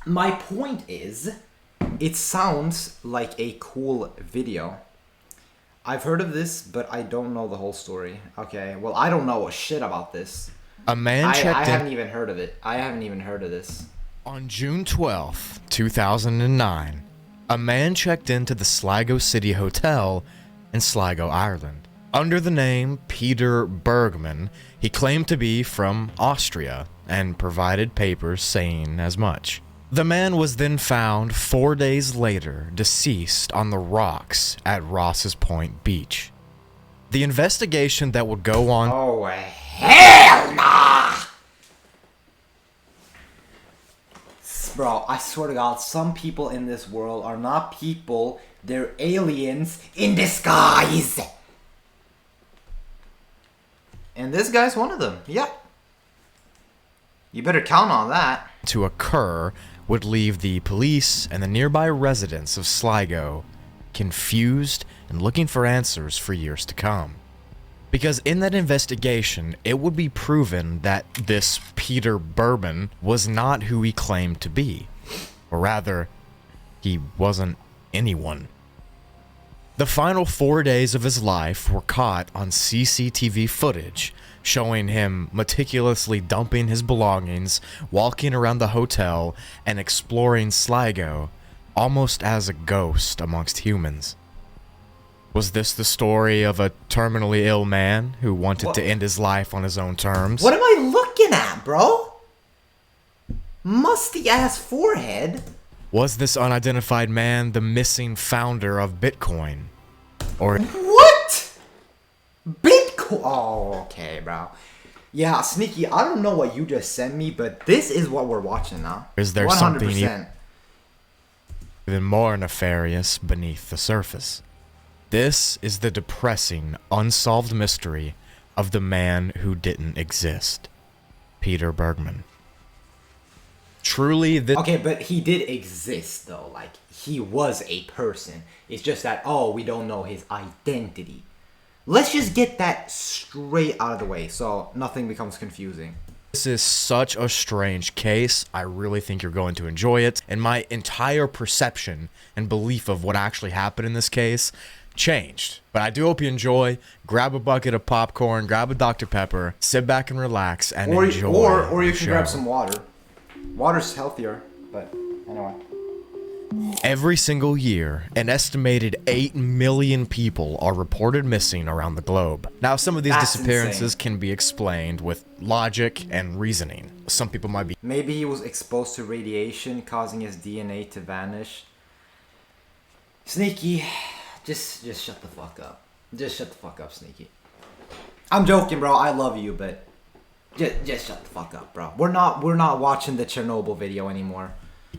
My point is, it sounds like a cool video. I've heard of this, but I don't know the whole story. Okay, well, I don't know a shit about this. A man I checked haven't in even heard of it. I haven't even heard of this. on June 12th, 2009. A man checked into the Sligo City Hotel in Sligo, Ireland. Under the name Peter Bergman, he claimed to be from Austria and provided papers saying as much. The man was then found 4 days later, deceased on the rocks at Ross's Point Beach. The investigation that would go on Oh, hell nah! Bro, I swear to God, some people in this world are not people, they're aliens in disguise! And this guy's one of them, yep. You better count on that. to occur would leave the police and the nearby residents of Sligo confused and looking for answers for years to come. Because in that investigation, it would be proven that this Peter Bergman was not who he claimed to be. Or rather, he wasn't anyone. The final 4 days of his life were caught on CCTV footage, showing him meticulously dumping his belongings, walking around the hotel, and exploring Sligo, almost as a ghost amongst humans. Was this the story of a terminally ill man who wanted to end his life on his own terms? What am I looking at, bro? Musty ass forehead. Was this unidentified man the missing founder of Bitcoin? Or What? Bitcoin? Oh, okay, bro. Yeah, Sneaky, I don't know what you just sent me, but this is what we're watching now. is there something even more nefarious beneath the surface? This is the depressing, unsolved mystery of the man who didn't exist, Peter Bergman. Truly, Okay, but he did exist, though. Like, he was a person. It's just that, oh, we don't know his identity. Let's just get that straight out of the way so nothing becomes confusing. This is such a strange case. I really think you're going to enjoy it. And my entire perception and belief of what actually happened in this case changed. But I do hope you enjoy. Grab a bucket of popcorn, grab a Dr. Pepper, sit back and relax and enjoy. Or you the can show. grab some water. Water's healthier, but anyway. Every single year, an estimated 8 million people are reported missing around the globe. Now, some of these That's disappearances insane. can be explained with logic and reasoning. Some people might be Maybe he was exposed to radiation, causing his DNA to vanish. Sneaky, just shut the fuck up. Just shut the fuck up, Sneaky. I'm joking, bro. I love you, but just shut the fuck up, bro. We're not watching the Chernobyl video anymore.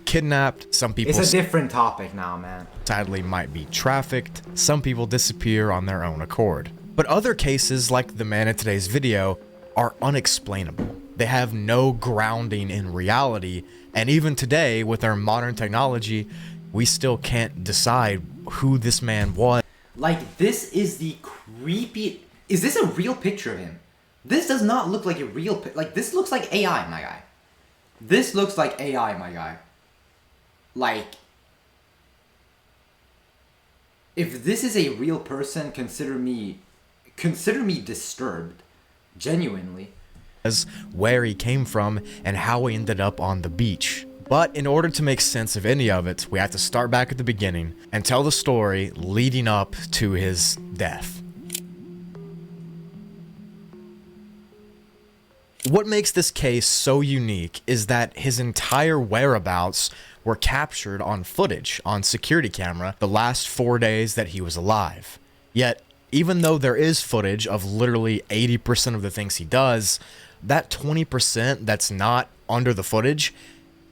kidnapped. Some people It's a different topic now, man. sadly might be trafficked. Some people disappear on their own accord. But other cases, like the man in today's video, are unexplainable. They have no grounding in reality, and even today, with our modern technology, we still can't decide who this man was. Like, this is the creepy... Is this a real picture of him? This does not look like a real... Like, this looks like AI, my guy. This looks like AI, my guy. Like... If this is a real person, consider me disturbed. Genuinely. As where he came from and how he ended up on the beach. But in order to make sense of any of it, we have to start back at the beginning and tell the story leading up to his death. What makes this case so unique is that his entire whereabouts were captured on footage on security camera the last 4 days that he was alive. Yet, even though there is footage of literally 80% of the things he does, that 20% that's not under the footage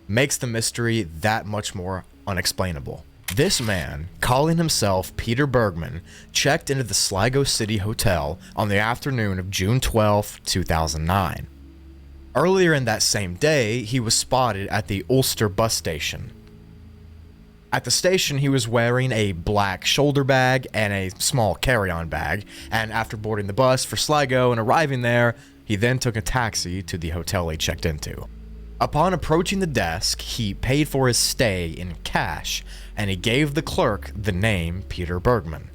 makes the mystery that much more unexplainable. This man, calling himself Peter Bergman, checked into the Sligo City Hotel on the afternoon of June 12, 2009. Earlier in that same day, he was spotted at the Ulster bus station. At the station, he was wearing a black shoulder bag and a small carry-on bag, and after boarding the bus for Sligo and arriving there, he then took a taxi to the hotel he checked into. Upon approaching the desk, he paid for his stay in cash, and he gave the clerk the name Peter Bergman.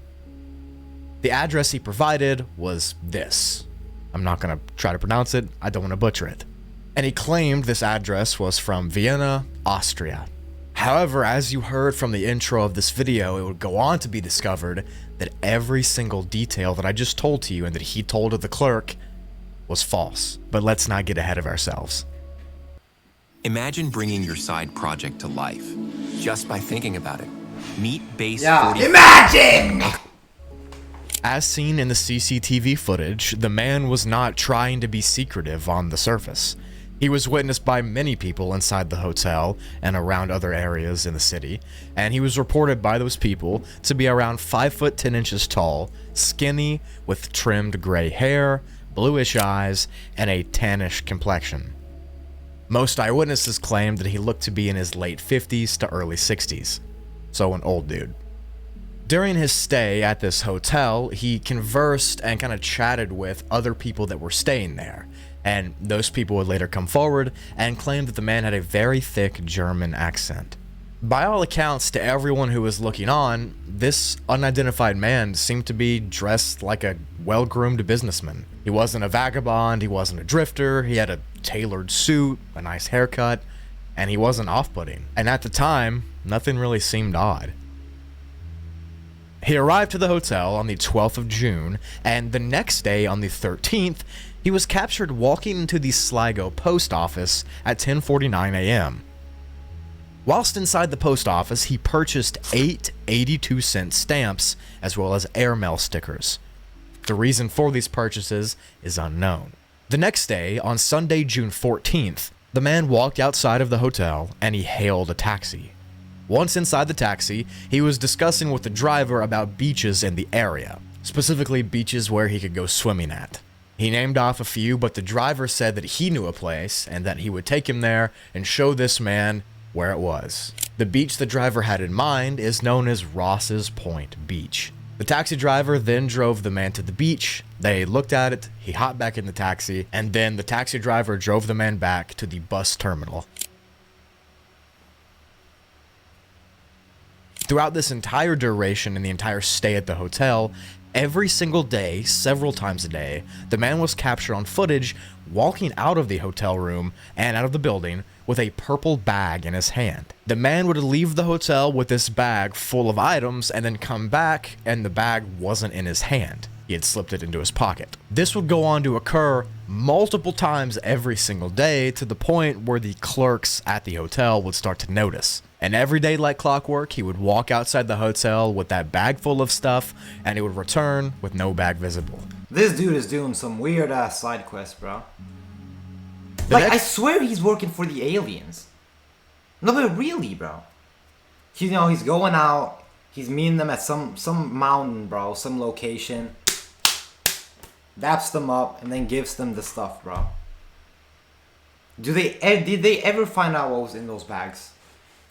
The address he provided was this. I'm not going to try to pronounce it, I don't want to butcher it. And he claimed this address was from Vienna, Austria. However, as you heard from the intro of this video, it would go on to be discovered that every single detail that I just told to you and that he told to the clerk was false. But let's not get ahead of ourselves. Imagine bringing your side project to life just by thinking about it. Meet Base Yeah, 40. imagine! As seen in the CCTV footage, the man was not trying to be secretive on the surface. He was witnessed by many people inside the hotel and around other areas in the city, and he was reported by those people to be around 5 foot 10 inches tall, skinny, with trimmed gray hair, bluish eyes, and a tannish complexion. Most eyewitnesses claimed that he looked to be in his late 50s to early 60s, so an old dude. During his stay at this hotel, he conversed and kind of chatted with other people that were staying there, and those people would later come forward and claim that the man had a very thick German accent. By all accounts, to everyone who was looking on, this unidentified man seemed to be dressed like a well-groomed businessman. He wasn't a vagabond, he wasn't a drifter, he had a tailored suit, a nice haircut, and he wasn't off-putting. And at the time, nothing really seemed odd. He arrived to the hotel on the 12th of June, and the next day, on the 13th, he was captured walking into the Sligo post office at 10:49 a.m. Whilst inside the post office, he purchased 8 82-cent stamps as well as airmail stickers. The reason for these purchases is unknown. The next day, on Sunday, June 14th, the man walked outside of the hotel and he hailed a taxi. Once inside the taxi, he was discussing with the driver about beaches in the area, specifically beaches where he could go swimming at. He named off a few, but the driver said that he knew a place and that he would take him there and show this man where it was. The beach the driver had in mind is known as Ross's Point Beach. The taxi driver then drove the man to the beach, they looked at it, he hopped back in the taxi, and then the taxi driver drove the man back to the bus terminal. Throughout this entire duration and the entire stay at the hotel, every single day, several times a day, the man was captured on footage walking out of the hotel room and out of the building with a purple bag in his hand. The man would leave the hotel with this bag full of items and then come back and the bag wasn't in his hand. He had slipped it into his pocket. This would go on to occur multiple times every single day to the point where the clerks at the hotel would start to notice. And every day like clockwork, he would walk outside the hotel with that bag full of stuff and he would return with no bag visible. This dude is doing some weird ass side quests, bro. Like, I swear he's working for the aliens. No, but really, bro. You know, he's going out, he's meeting them at some mountain, bro, some location. Daps them up and then gives them the stuff, bro. Did they ever find out what was in those bags?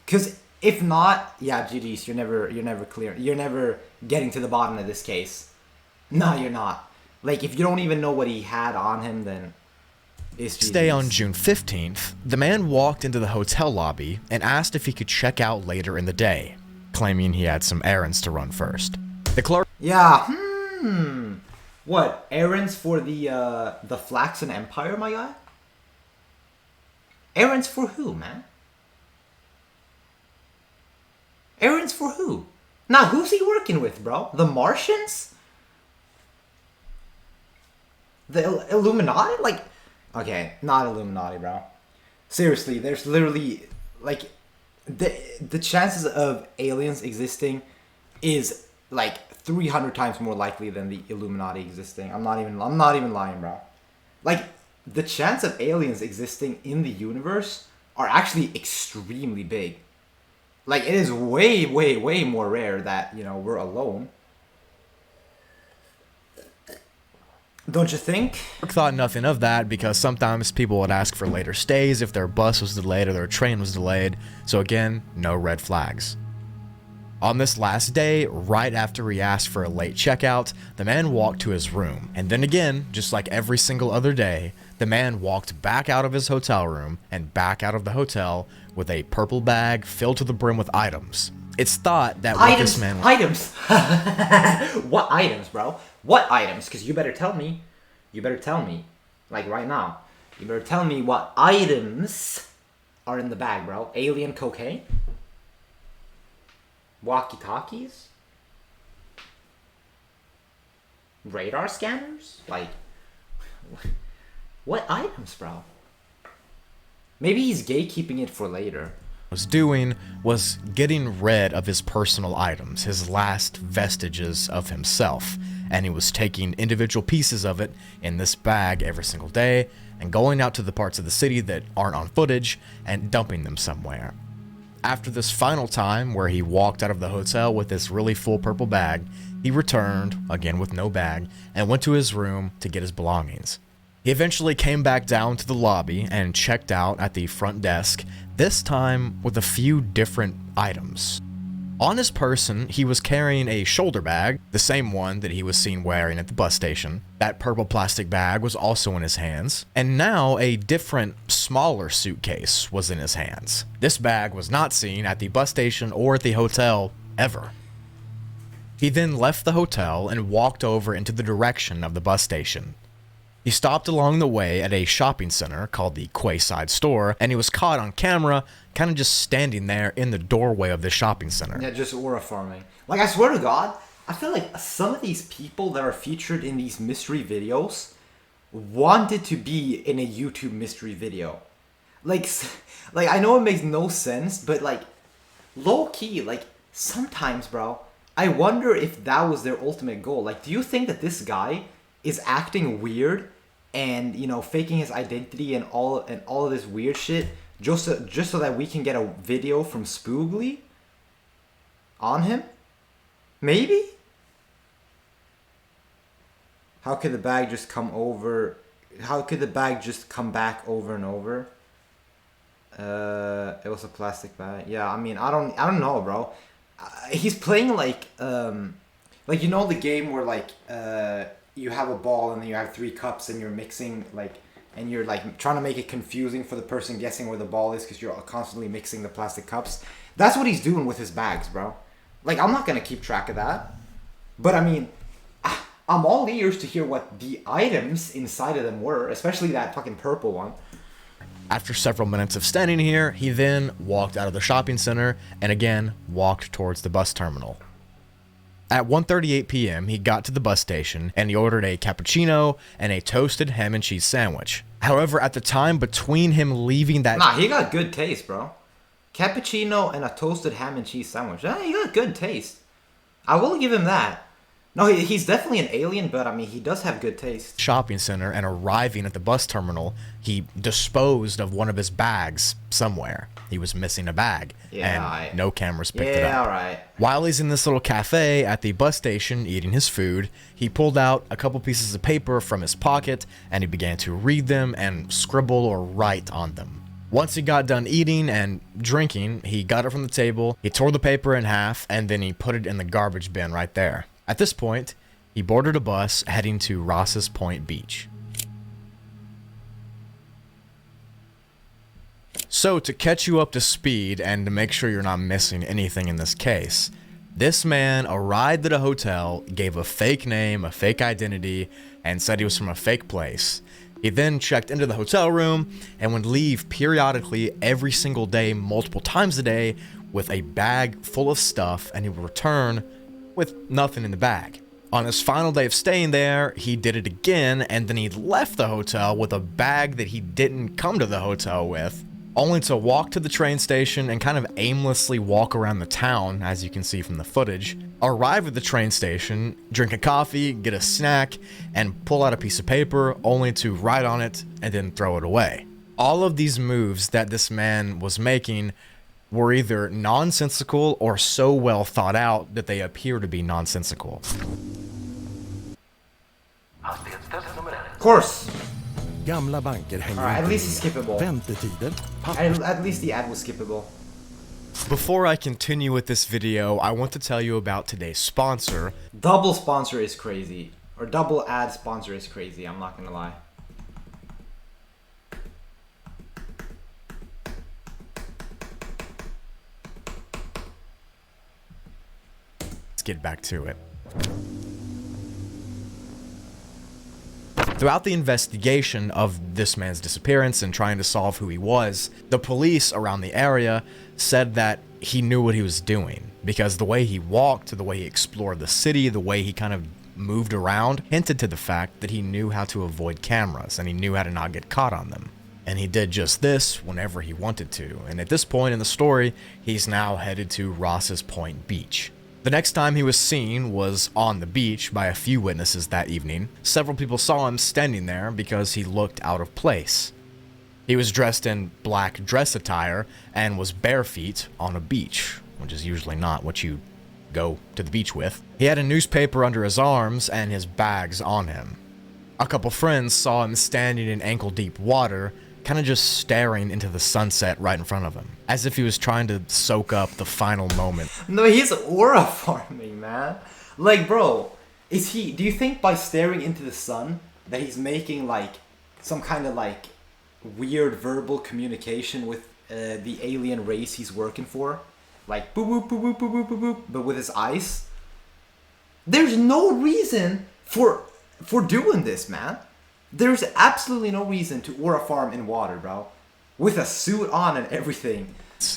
Because if not, yeah, GG's, you're never clear. You're never getting to the bottom of this case. No, you're not. Like, if you don't even know what he had on him, then it's GG's. Stay on June 15th, the man walked into the hotel lobby and asked if he could check out later in the day, claiming he had some errands to run first. The clerk... Yeah, What, errands for the Flaxen Empire, my guy? Errands for who, man? Errands for who? Now, who's he working with, bro? The Martians? The Illuminati? Like, okay, not Illuminati, bro. Seriously, there's literally, like, the chances of aliens existing is, like, 300 times more likely than the Illuminati existing. I'm not even lying, bro. Like, the chance of aliens existing in the universe are actually extremely big. Like, it is way, way, way more rare that, you know, we're alone. Don't you think? Thought nothing of that because sometimes people would ask for later stays if their bus was delayed or their train was delayed. So again, no red flags. On this last day, right after he asked for a late checkout, the man walked to his room. And then again, just like every single other day, The man walked back out of his hotel room and back out of the hotel with a purple bag filled to the brim with items. It's thought that what this man... Items! What items, bro? What items? Because you better tell me. You better tell me. Like, right now. You better tell me what items are in the bag, bro. Alien cocaine? Walkie-talkies? Radar scanners? Like... What items, bro? Maybe he's gatekeeping it for later. Was doing was getting rid of his personal items, his last vestiges of himself, and he was taking individual pieces of it in this bag every single day and going out to the parts of the city that aren't on footage and dumping them somewhere. After this final time where he walked out of the hotel with this really full purple bag, he returned, again with no bag, and went to his room to get his belongings. He eventually came back down to the lobby and checked out at the front desk, this time with a few different items. On his person, he was carrying a shoulder bag, the same one that he was seen wearing at the bus station. That purple plastic bag was also in his hands, and now a different, smaller suitcase was in his hands. This bag was not seen at the bus station or at the hotel ever. He then left the hotel and walked over into the direction of the bus station. He stopped along the way at a shopping center called the Quayside Store, and he was caught on camera kind of just standing there in the doorway of the shopping center. Yeah, just aura farming. Like, I swear to God, I feel like some of these people that are featured in these mystery videos wanted to be in a YouTube mystery video. Like I know it makes no sense, but like, low-key, like, sometimes, bro, I wonder if that was their ultimate goal. Like, do you think that this guy is acting weird and, you know, faking his identity and all of this weird shit just so that we can get a video from Spoogly on him? Maybe? How could the bag just come over? How could the bag just come back over and over? It was a plastic bag. Yeah, I mean, I don't know, bro. He's playing like you know the game where like you have a ball and then you have 3 cups and you're mixing like, and you're like trying to make it confusing for the person guessing where the ball is because you're constantly mixing the plastic cups. That's what he's doing with his bags, bro. Like, I'm not gonna keep track of that, but I mean, I'm all ears to hear what the items inside of them were, especially that fucking purple one. After several minutes of standing here, he then walked out of the shopping center and again walked towards the bus terminal. At 1:38 p.m., he got to the bus station and he ordered a cappuccino and a toasted ham and cheese sandwich. However, at the time between him leaving that... Nah, he got good taste, bro. Cappuccino and a toasted ham and cheese sandwich. He got good taste. I will give him that. No, he's definitely an alien, but I mean, he does have good taste. Shopping center and arriving at the bus terminal, he disposed of one of his bags somewhere. He was missing a bag, and no cameras picked it up. Yeah, alright. While he's in this little cafe at the bus station eating his food, he pulled out a couple pieces of paper from his pocket, and he began to read them and scribble or write on them. Once he got done eating and drinking, he got it from the table, he tore the paper in half, and then he put it in the garbage bin right there. At this point, he boarded a bus heading to Ross's Point Beach. So, to catch you up to speed and to make sure you're not missing anything in this case, this man arrived at a hotel, gave a fake name, a fake identity, and said he was from a fake place. He then checked into the hotel room and would leave periodically every single day, multiple times a day, with a bag full of stuff, and he would return with nothing in the bag. On his final day of staying there, he did it again, and then he left the hotel with a bag that he didn't come to the hotel with, only to walk to the train station and kind of aimlessly walk around the town, as you can see from the footage, arrive at the train station, drink a coffee, get a snack, and pull out a piece of paper, only to write on it and then throw it away. All of these moves that this man was making were either nonsensical or so well thought out that they appear to be nonsensical. Of course. Gamla banker hänger At least it's skippable. Väntetider. At least the ad was skippable. Before I continue with this video, I want to tell you about today's sponsor. Double sponsor is crazy. Or double ad sponsor is crazy, I'm not gonna lie. get back to it. Throughout the investigation of this man's disappearance and trying to solve who he was, the police around the area said that he knew what he was doing, because the way he walked, the way he explored the city, the way he kind of moved around, hinted to the fact that he knew how to avoid cameras and he knew how to not get caught on them. And he did just this whenever he wanted to, and at this point in the story, he's now headed to Ross's Point Beach. The next time he was seen was on the beach by a few witnesses that evening. Several people saw him standing there because he looked out of place. He was dressed in black dress attire and was bare feet on a beach, which is usually not what you go to the beach with. He had a newspaper under his arms and his bags on him. A couple friends saw him standing in ankle-deep water, kind of just staring into the sunset right in front of him, as if he was trying to soak up the final moment. No, he's aura farming, man. Like, bro, do you think by staring into the sun that he's making, like, some kind of, like, weird verbal communication with the alien race he's working for? Like, boop, boop, boop, boop, boop, boop, boop, boop, but with his eyes? There's no reason for doing this, man. There's absolutely no reason to aura farm in water, bro. With a suit on and everything.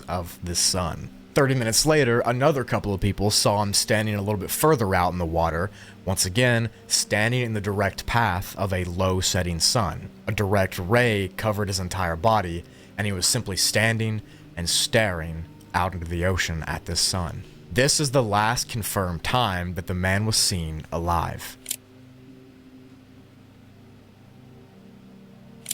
Of the sun. 30 minutes later, another couple of people saw him standing a little bit further out in the water, once again, standing in the direct path of a low-setting sun. A direct ray covered his entire body, and he was simply standing and staring out into the ocean at this sun. This is the last confirmed time that the man was seen alive.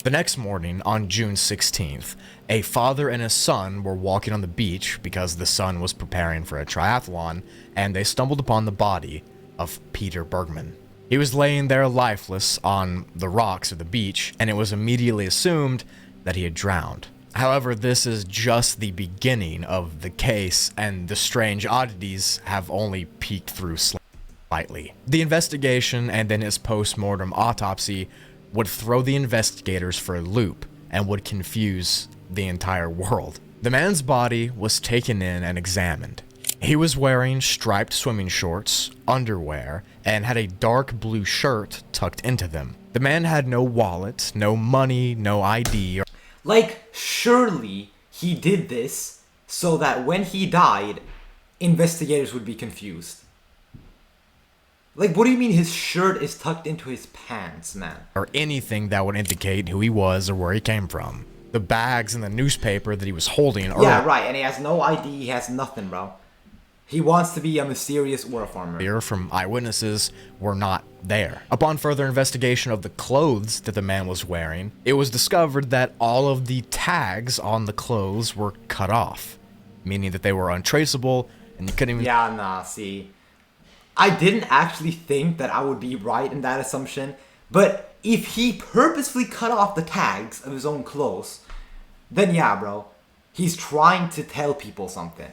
The next morning, on June 16th, a father and his son were walking on the beach because the son was preparing for a triathlon, and they stumbled upon the body of Peter Bergman. He was laying there lifeless on the rocks of the beach, and it was immediately assumed that he had drowned. However, this is just the beginning of the case, and the strange oddities have only peeked through slightly. The investigation and then his post-mortem autopsy would throw the investigators for a loop and would confuse the entire world. The man's body was taken in and examined. He was wearing striped swimming shorts, underwear, and had a dark blue shirt tucked into them. The man had no wallet, no money, no ID. Like, surely he did this so that when he died, investigators would be confused. Like, what do you mean his shirt is tucked into his pants, man? Or anything that would indicate who he was or where he came from. The bags and the newspaper that he was holding are... Yeah, right, and he has no ID, he has nothing, bro. He wants to be a mysterious aura farmer. From eyewitnesses were not there. Upon further investigation of the clothes that the man was wearing, it was discovered that all of the tags on the clothes were cut off, meaning that they were untraceable and you couldn't even... Yeah, nah, see... I didn't actually think that I would be right in that assumption, but if he purposefully cut off the tags of his own clothes, then yeah, bro, he's trying to tell people something.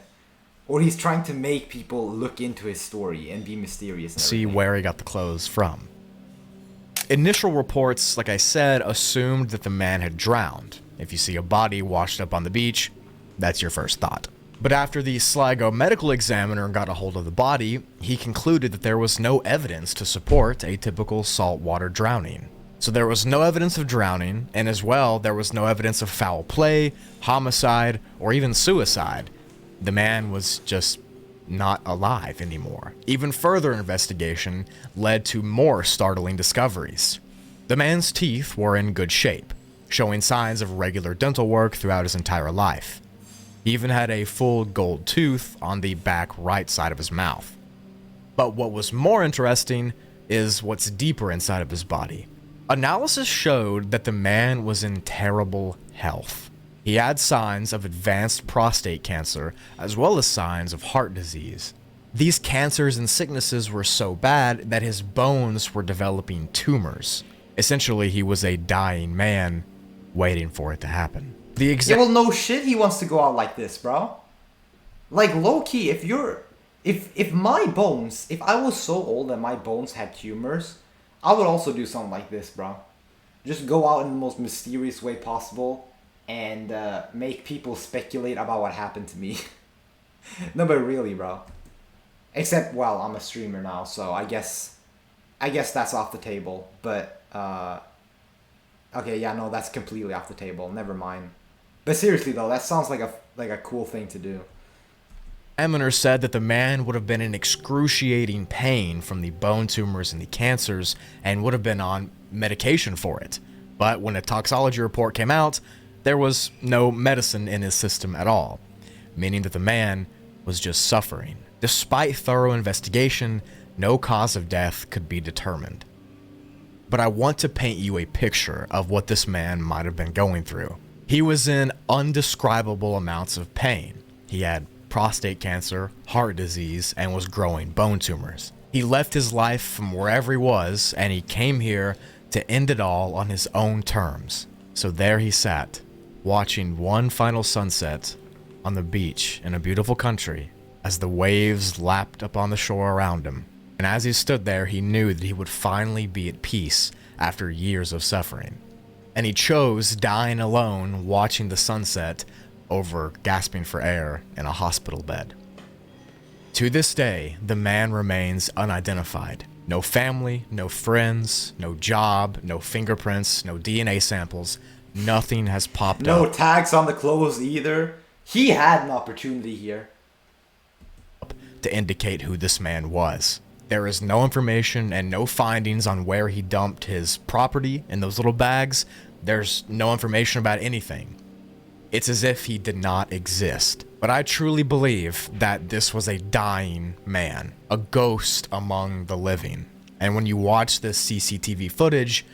Or he's trying to make people look into his story and be mysterious and see where he got the clothes from. Initial reports, like I said, assumed that the man had drowned. If you see a body washed up on the beach, that's your first thought. But after the Sligo medical examiner got a hold of the body, he concluded that there was no evidence to support a typical saltwater drowning. So there was no evidence of drowning, and as well, there was no evidence of foul play, homicide, or even suicide. The man was just not alive anymore. Even further investigation led to more startling discoveries. The man's teeth were in good shape, showing signs of regular dental work throughout his entire life. He even had a full gold tooth on the back right side of his mouth. But what was more interesting is what's deeper inside of his body. Analysis showed that the man was in terrible health. He had signs of advanced prostate cancer, as well as signs of heart disease. These cancers and sicknesses were so bad that his bones were developing tumors. Essentially, he was a dying man waiting for it to happen. Yeah, well, no shit he wants to go out like this, bro. Like, low-key, if my bones, if I was so old that my bones had tumors, I would also do something like this, bro. Just go out in the most mysterious way possible and make people speculate about what happened to me. No, but really, bro. Except, well, I'm a streamer now, so I guess that's off the table. But okay, yeah, no, that's completely off the table. Never mind. But seriously though, that sounds like a cool thing to do. Examiner said that the man would have been in excruciating pain from the bone tumors and the cancers and would have been on medication for it. But when a toxicology report came out, there was no medicine in his system at all, meaning that the man was just suffering. Despite thorough investigation, no cause of death could be determined. But I want to paint you a picture of what this man might have been going through. He was in undescribable amounts of pain. He had prostate cancer, heart disease, and was growing bone tumors. He left his life from wherever he was, and he came here to end it all on his own terms. So there he sat, watching one final sunset on the beach in a beautiful country as the waves lapped up on the shore around him. And as he stood there, he knew that he would finally be at peace after years of suffering. And he chose dying alone, watching the sunset over gasping for air in a hospital bed. To this day, the man remains unidentified. No family, no friends, no job, no fingerprints, no DNA samples. Nothing has popped up. No tags on the clothes either. He had an opportunity here To indicate who this man was. There is no information and no findings on where he dumped his property in those little bags. There's no information about anything. It's as if he did not exist. But I truly believe that this was a dying man, a ghost among the living. And when you watch this CCTV footage,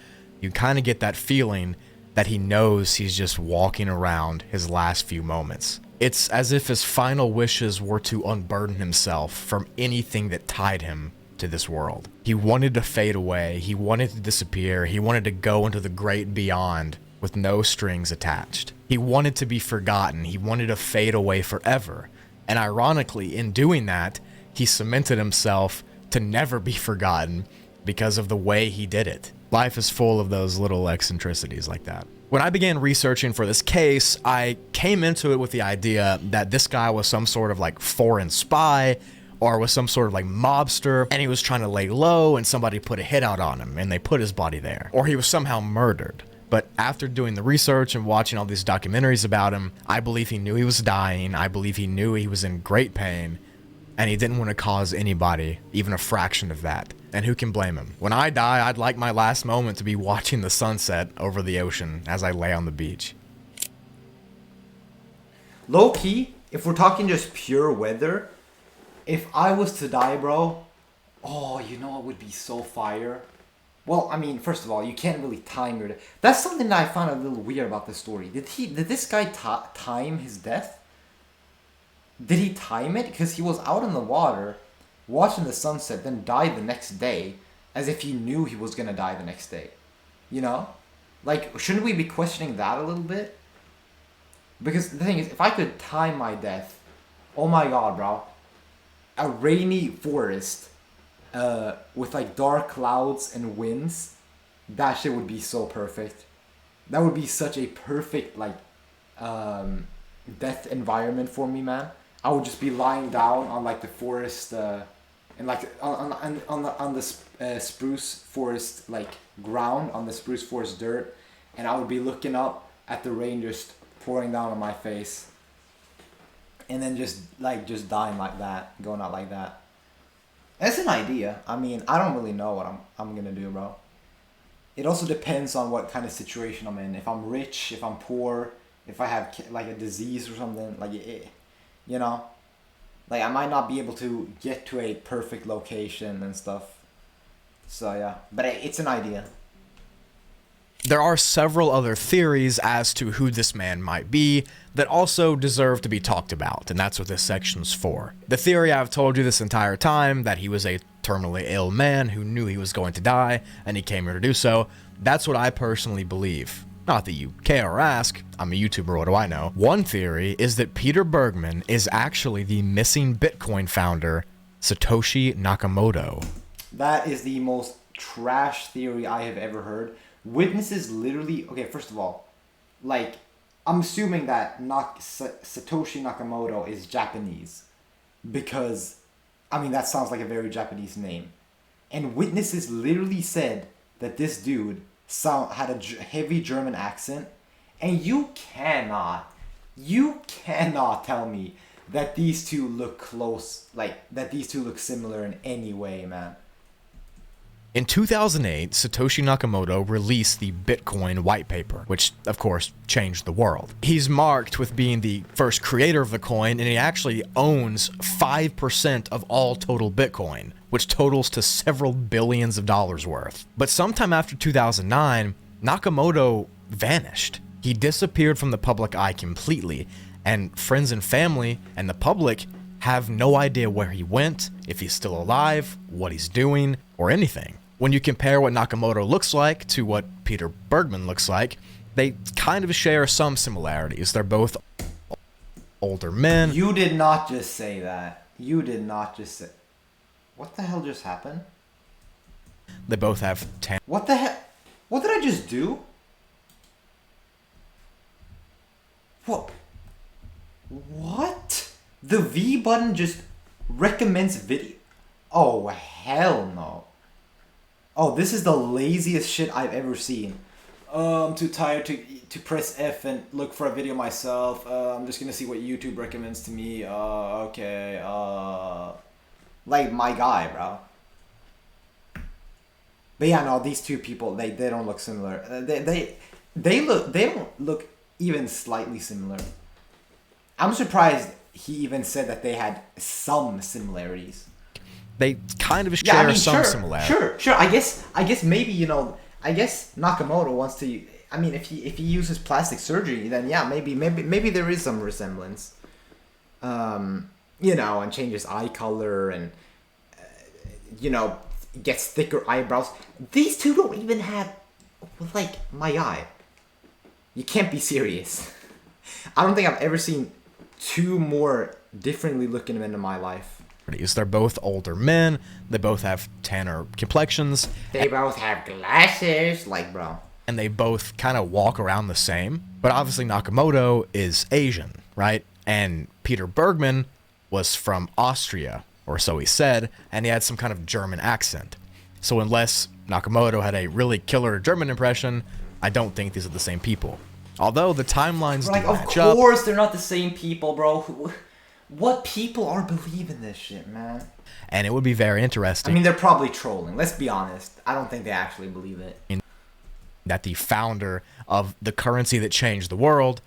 you kind of get that feeling that he knows he's just walking around his last few moments. It's as if his final wishes were to unburden himself from anything that tied him to this world. He wanted to fade away, he wanted to disappear, he wanted to go into the great beyond with no strings attached. He wanted to be forgotten, he wanted to fade away forever. And ironically, in doing that, he cemented himself to never be forgotten because of the way he did it. Life is full of those little eccentricities like that. When I began researching for this case, I came into it with the idea that this guy was some sort of like foreign spy or was some sort of like mobster, and he was trying to lay low and somebody put a hit out on him and they put his body there. Or he was somehow murdered. But after doing the research and watching all these documentaries about him, I believe he knew he was dying, I believe he knew he was in great pain, and he didn't want to cause anybody even a fraction of that. And who can blame him? When I die, I'd like my last moment to be watching the sunset over the ocean as I lay on the beach. Low key, if we're talking just pure weather, if I was to die, bro, oh, you know it would be so fire. Well, I mean, first of all, you can't really time your death. That's something that I found a little weird about this story. Did this guy time his death? Did he time it? Because he was out in the water, watching the sunset, then died the next day, as if he knew he was gonna die the next day. You know? Like, shouldn't we be questioning that a little bit? Because the thing is, if I could time my death, oh my god, bro. A rainy forest, with like dark clouds and winds, that shit would be so perfect. That would be such a perfect like death environment for me, man. I would just be lying down on like the forest and like on the spruce forest like ground, on the spruce forest dirt, and I would be looking up at the rain just pouring down on my face, and then just dying like that, going out like that. That's an idea. I mean, I don't really know what I'm gonna do, bro. It also depends on what kind of situation I'm in. If I'm rich, if I'm poor, if I have like a disease or something, like you know, like I might not be able to get to a perfect location and stuff. So yeah, but it's an idea. There are several other theories as to who this man might be that also deserve to be talked about, and that's what this section's for. The theory I've told you this entire time, that he was a terminally ill man who knew he was going to die, and he came here to do so, that's what I personally believe. Not that you care or ask, I'm a YouTuber, what do I know? One theory is that Peter Bergman is actually the missing Bitcoin founder, Satoshi Nakamoto. That is the most trash theory I have ever heard. Witnesses literally... Okay, first of all, like, I'm assuming that Satoshi Nakamoto is Japanese. Because I mean, that sounds like a very Japanese name. And witnesses literally said that this dude had a heavy German accent. And you cannot tell me that these two look close, like, that these two look similar in any way, man. In 2008, Satoshi Nakamoto released the Bitcoin white paper, which, of course, changed the world. He's marked with being the first creator of the coin, and he actually owns 5% of all total Bitcoin, which totals to several billions of dollars worth. But sometime after 2009, Nakamoto vanished. He disappeared from the public eye completely, and friends and family and the public have no idea where he went, if he's still alive, what he's doing, or anything. When you compare what Nakamoto looks like to what Peter Bergman looks like, they kind of share some similarities. They're both older men. You did not just say that. You did not just say... What the hell just happened? They both have What the hell? What did I just do? What? The V button just recommends video. Oh, hell no. Oh, this is the laziest shit I've ever seen. I'm too tired to press F and look for a video myself. I'm just gonna see what YouTube recommends to me. Okay. Like my guy, bro. But yeah, no, these two people, they don't look similar. They don't look even slightly similar. I'm surprised he even said that they had some similarities. They kind of share some similarities. Sure. I guess maybe, you know, I guess Nakamoto wants to. I mean, if he uses plastic surgery, then yeah, maybe there is some resemblance. You know, and changes eye color and you know, gets thicker eyebrows. These two don't even have like my eye. You can't be serious. I don't think I've ever seen two more differently looking men in my life. They're both older men. They both have tanner complexions. They both have glasses, like, bro. And they both kind of walk around the same. But obviously Nakamoto is Asian, right? And Peter Bergman was from Austria, or so he said, and he had some kind of German accent. So unless Nakamoto had a really killer German impression, I don't think these are the same people. Although the timelines do match up. Of course they're not the same people, bro. What people are believing this shit, man? And it would be very interesting. I mean, they're probably trolling. Let's be honest. I don't think they actually believe it. That the founder of the currency that changed the world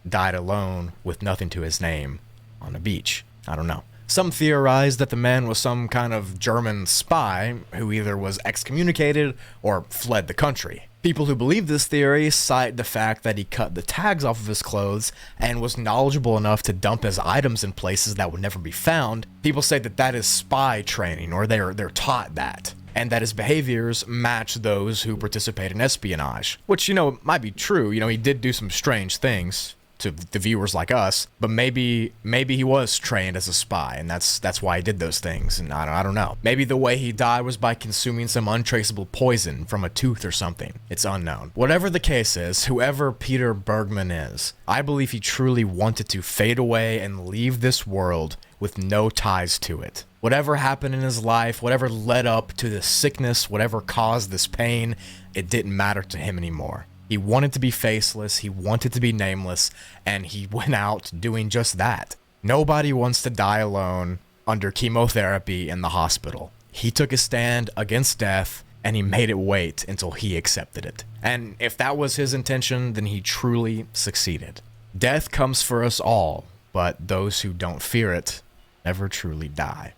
died alone with nothing to his name on a beach. I don't know. Some theorize that the man was some kind of German spy who either was excommunicated or fled the country. People who believe this theory cite the fact that he cut the tags off of his clothes and was knowledgeable enough to dump his items in places that would never be found. People say that that is spy training, or they're taught that, and that his behaviors match those who participate in espionage. Which, you know, might be true. You know, he did do some strange things to the viewers like us, but maybe he was trained as a spy, and that's why he did those things, and I don't know. Maybe the way he died was by consuming some untraceable poison from a tooth or something. It's unknown. Whatever the case is, whoever Peter Bergman is, I believe he truly wanted to fade away and leave this world with no ties to it. Whatever happened in his life, whatever led up to this sickness, whatever caused this pain, it didn't matter to him anymore. He wanted to be faceless, he wanted to be nameless, and he went out doing just that. Nobody wants to die alone under chemotherapy in the hospital. He took a stand against death, and he made it wait until he accepted it. And if that was his intention, then he truly succeeded. Death comes for us all, but those who don't fear it never truly die.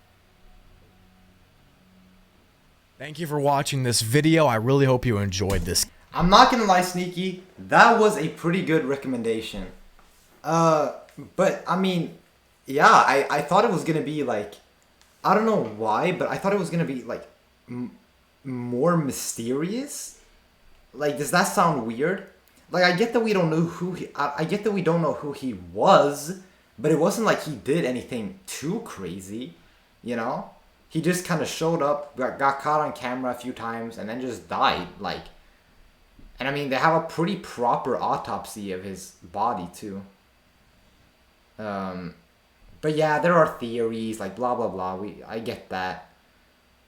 Thank you for watching this video. I really hope you enjoyed this. I'm not gonna lie, Sneaky, that was a pretty good recommendation. But I mean, yeah, I thought it was gonna be like, I don't know why, but I thought it was gonna be like more mysterious. Like, does that sound weird? Like, I get that we don't know I get that we don't know who he was, but it wasn't like he did anything too crazy, you know? He just kind of showed up, got caught on camera a few times, and then just died, like. And I mean, they have a pretty proper autopsy of his body too. But But yeah, there are theories, like, blah, blah, blah. I get that.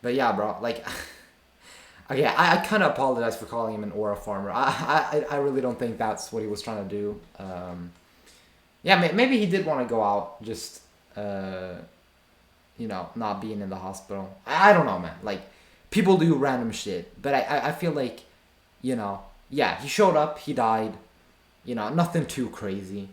But yeah, bro, like... Okay, I kind of apologize for calling him an aura farmer. I really don't think that's what he was trying to do. Yeah, maybe he did want to go out, just, you know, not being in the hospital. I don't know, man. Like, people do random shit. But I feel like, you know, yeah, he showed up, he died. You know, nothing too crazy.